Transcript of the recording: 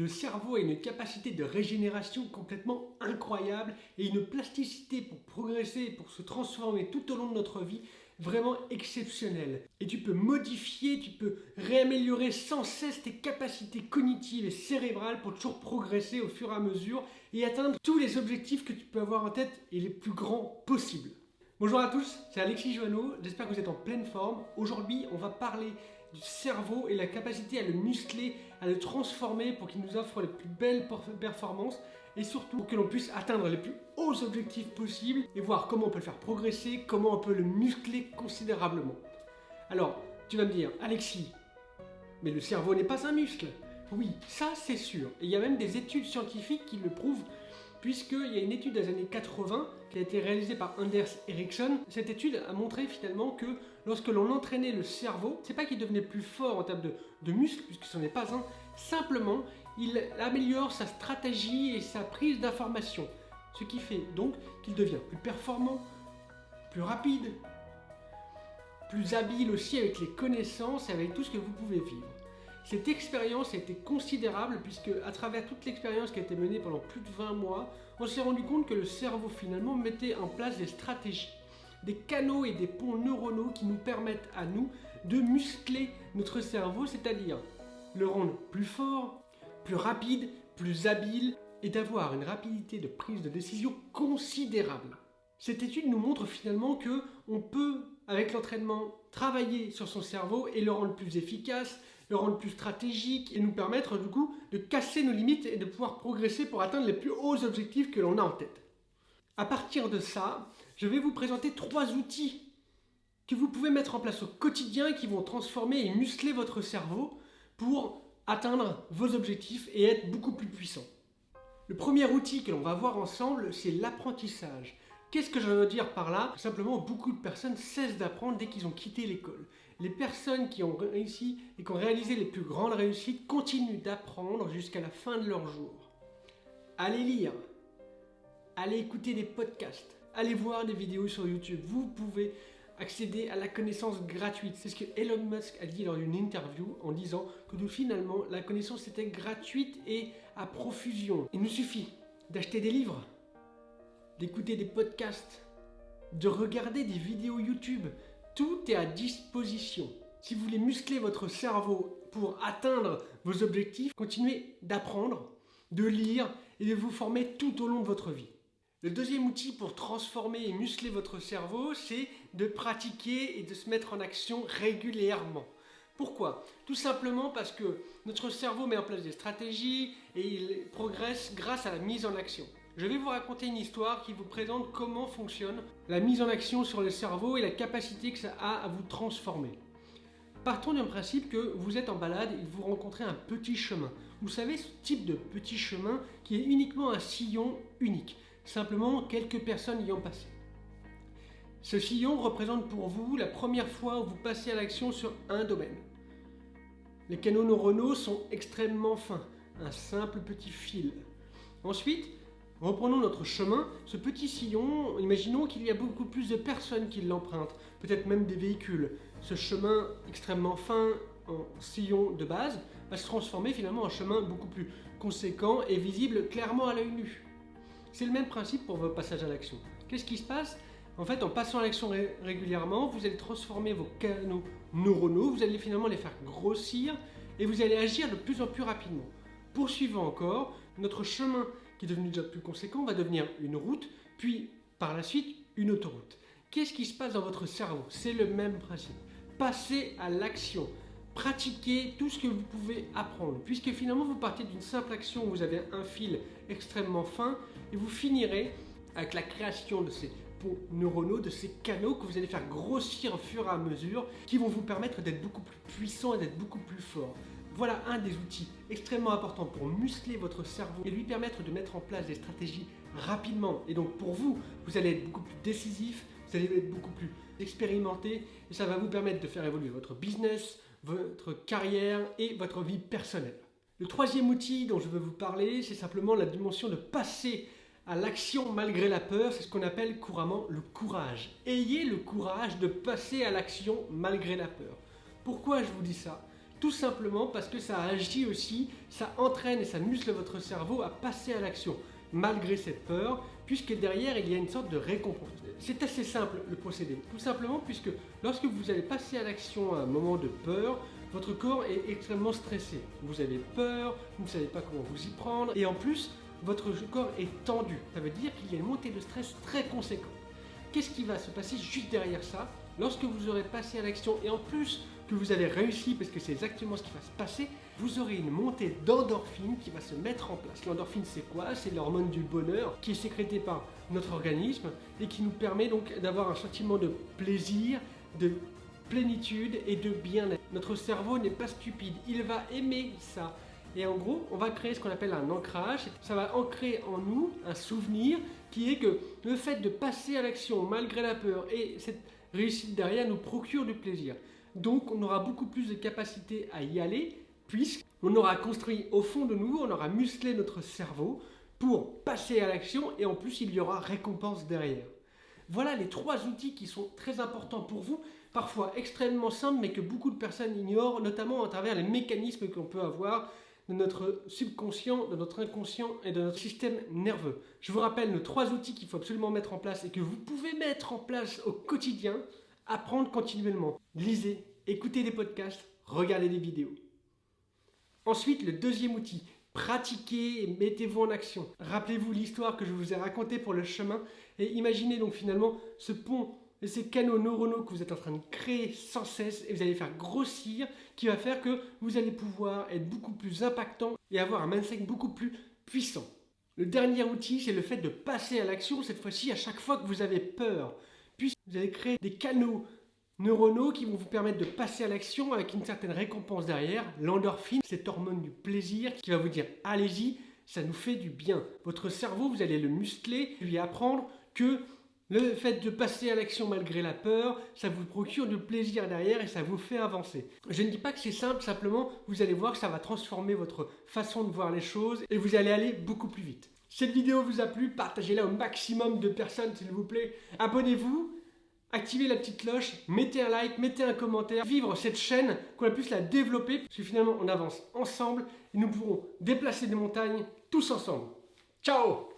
Le cerveau a une capacité de régénération complètement incroyable et une plasticité pour progresser et pour se transformer tout au long de notre vie vraiment exceptionnelle. Et tu peux modifier, tu peux réaméliorer sans cesse tes capacités cognitives et cérébrales pour toujours progresser au fur et à mesure et atteindre tous les objectifs que tu peux avoir en tête et les plus grands possibles. Bonjour à tous, c'est Alexis Joanneau, j'espère que vous êtes en pleine forme. Aujourd'hui, on va parler du cerveau et la capacité à le muscler, à le transformer pour qu'il nous offre les plus belles performances et surtout pour que l'on puisse atteindre les plus hauts objectifs possibles et voir comment on peut le faire progresser, comment on peut le muscler considérablement. Alors, tu vas me dire, Alexis, mais le cerveau n'est pas un muscle. Oui, ça c'est sûr. Et il y a même des études scientifiques qui le prouvent, puisqu'il y a une étude des années 80 qui a été réalisée par Anders Ericsson. Cette étude a montré finalement que lorsque l'on entraînait le cerveau, c'est pas qu'il devenait plus fort en termes de muscles, puisque ce n'est pas un, simplement il améliore sa stratégie et sa prise d'information. Ce qui fait donc qu'il devient plus performant, plus rapide, plus habile aussi avec les connaissances et avec tout ce que vous pouvez vivre. Cette expérience a été considérable puisque à travers toute l'expérience qui a été menée pendant plus de 20 mois, on s'est rendu compte que le cerveau finalement mettait en place des stratégies, des canaux et des ponts neuronaux qui nous permettent à nous de muscler notre cerveau, c'est-à-dire le rendre plus fort, plus rapide, plus habile et d'avoir une rapidité de prise de décision considérable. Cette étude nous montre finalement que on peut, avec l'entraînement, travailler sur son cerveau et le rendre plus efficace, le rendre plus stratégique et nous permettre du coup de casser nos limites et de pouvoir progresser pour atteindre les plus hauts objectifs que l'on a en tête. À partir de ça, je vais vous présenter 3 outils que vous pouvez mettre en place au quotidien qui vont transformer et muscler votre cerveau pour atteindre vos objectifs et être beaucoup plus puissant. Le premier outil que l'on va voir ensemble, c'est l'apprentissage. Qu'est-ce que je veux dire par là? Simplement, beaucoup de personnes cessent d'apprendre dès qu'ils ont quitté l'école. Les personnes qui ont réussi et qui ont réalisé les plus grandes réussites continuent d'apprendre jusqu'à la fin de leur jour. Allez lire, allez écouter des podcasts, allez voir des vidéos sur YouTube. Vous pouvez accéder à la connaissance gratuite. C'est ce que Elon Musk a dit lors d'une interview en disant que finalement la connaissance était gratuite et à profusion. Il nous suffit d'acheter des livres, d'écouter des podcasts, de regarder des vidéos YouTube. Tout est à disposition. Si vous voulez muscler votre cerveau pour atteindre vos objectifs, continuez d'apprendre, de lire et de vous former tout au long de votre vie. Le deuxième outil pour transformer et muscler votre cerveau, c'est de pratiquer et de se mettre en action régulièrement. Pourquoi? Tout simplement parce que notre cerveau met en place des stratégies et il progresse grâce à la mise en action. Je vais vous raconter une histoire qui vous présente comment fonctionne la mise en action sur le cerveau et la capacité que ça a à vous transformer. Partons d'un principe que vous êtes en balade et que vous rencontrez un petit chemin. Vous savez, ce type de petit chemin qui est uniquement un sillon unique. Simplement, quelques personnes y ont passé. Ce sillon représente pour vous la première fois où vous passez à l'action sur un domaine. Les canaux neuronaux sont extrêmement fins, un simple petit fil. Ensuite, reprenons notre chemin. Ce petit sillon, imaginons qu'il y a beaucoup plus de personnes qui l'empruntent, peut-être même des véhicules. Ce chemin extrêmement fin en sillon de base va se transformer finalement en chemin beaucoup plus conséquent et visible clairement à l'œil nu. C'est le même principe pour votre passage à l'action. Qu'est-ce qui se passe? En fait, en passant à l'action régulièrement, vous allez transformer vos canaux neuronaux, vous allez finalement les faire grossir et vous allez agir de plus en plus rapidement. Poursuivant encore, notre chemin qui est devenu déjà plus conséquent va devenir une route, puis par la suite une autoroute. Qu'est-ce qui se passe dans votre cerveau? C'est le même principe. Passez à l'action. Pratiquez tout ce que vous pouvez apprendre, puisque finalement vous partez d'une simple action où vous avez un fil extrêmement fin et vous finirez avec la création de ces ponts neuronaux, de ces canaux que vous allez faire grossir au fur et à mesure, qui vont vous permettre d'être beaucoup plus puissant et d'être beaucoup plus fort. Voilà un des outils extrêmement importants pour muscler votre cerveau et lui permettre de mettre en place des stratégies rapidement. Et donc pour vous, vous allez être beaucoup plus décisif, vous allez être beaucoup plus expérimenté et ça va vous permettre de faire évoluer votre business, votre carrière et votre vie personnelle. Le troisième outil dont je veux vous parler, c'est simplement la dimension de passer à l'action malgré la peur. C'est ce qu'on appelle couramment le courage. Ayez le courage de passer à l'action malgré la peur. Pourquoi je vous dis ça? Tout simplement parce que ça agit aussi, ça entraîne et ça muscle votre cerveau à passer à l'action, malgré cette peur, puisque derrière il y a une sorte de récompense. C'est assez simple le procédé, tout simplement puisque lorsque vous allez passer à l'action à un moment de peur, votre corps est extrêmement stressé. Vous avez peur, vous ne savez pas comment vous y prendre, et en plus, votre corps est tendu. Ça veut dire qu'il y a une montée de stress très conséquente. Qu'est-ce qui va se passer juste derrière ça? Lorsque vous aurez passé à l'action, et en plus que vous avez réussi, parce que c'est exactement ce qui va se passer, vous aurez une montée d'endorphine qui va se mettre en place. L'endorphine, c'est quoi? C'est l'hormone du bonheur qui est sécrétée par notre organisme et qui nous permet donc d'avoir un sentiment de plaisir, de plénitude et de bien-être. Notre cerveau n'est pas stupide, il va aimer ça. Et en gros, on va créer ce qu'on appelle un ancrage. Ça va ancrer en nous un souvenir qui est que le fait de passer à l'action malgré la peur et cette réussite derrière nous procure du plaisir. Donc on aura beaucoup plus de capacité à y aller puisqu'on aura construit au fond de nous, on aura musclé notre cerveau pour passer à l'action et en plus il y aura récompense derrière. Voilà les 3 outils qui sont très importants pour vous, parfois extrêmement simples mais que beaucoup de personnes ignorent, notamment à travers les mécanismes qu'on peut avoir de notre subconscient, de notre inconscient et de notre système nerveux. Je vous rappelle nos 3 outils qu'il faut absolument mettre en place et que vous pouvez mettre en place au quotidien. Apprendre continuellement. Lisez, écoutez des podcasts, regardez des vidéos. Ensuite, le deuxième outil, pratiquez et mettez-vous en action. Rappelez-vous l'histoire que je vous ai racontée pour le chemin et imaginez donc finalement ce pont et ces canaux neuronaux que vous êtes en train de créer sans cesse et vous allez faire grossir qui va faire que vous allez pouvoir être beaucoup plus impactant et avoir un mindset beaucoup plus puissant. Le dernier outil, c'est le fait de passer à l'action, cette fois-ci à chaque fois que vous avez peur. Puis vous allez créer des canaux neuronaux qui vont vous permettre de passer à l'action avec une certaine récompense derrière, l'endorphine, cette hormone du plaisir qui va vous dire allez-y, ça nous fait du bien. Votre cerveau, vous allez le muscler, lui apprendre que le fait de passer à l'action malgré la peur, ça vous procure du plaisir derrière et ça vous fait avancer. Je ne dis pas que c'est simple, simplement vous allez voir que ça va transformer votre façon de voir les choses et vous allez aller beaucoup plus vite. Cette vidéo vous a plu, partagez-la au maximum de personnes s'il vous plaît. Abonnez-vous, activez la petite cloche, mettez un like, mettez un commentaire. Vivre cette chaîne, qu'on puisse la développer, parce que finalement on avance ensemble et nous pourrons déplacer des montagnes tous ensemble. Ciao!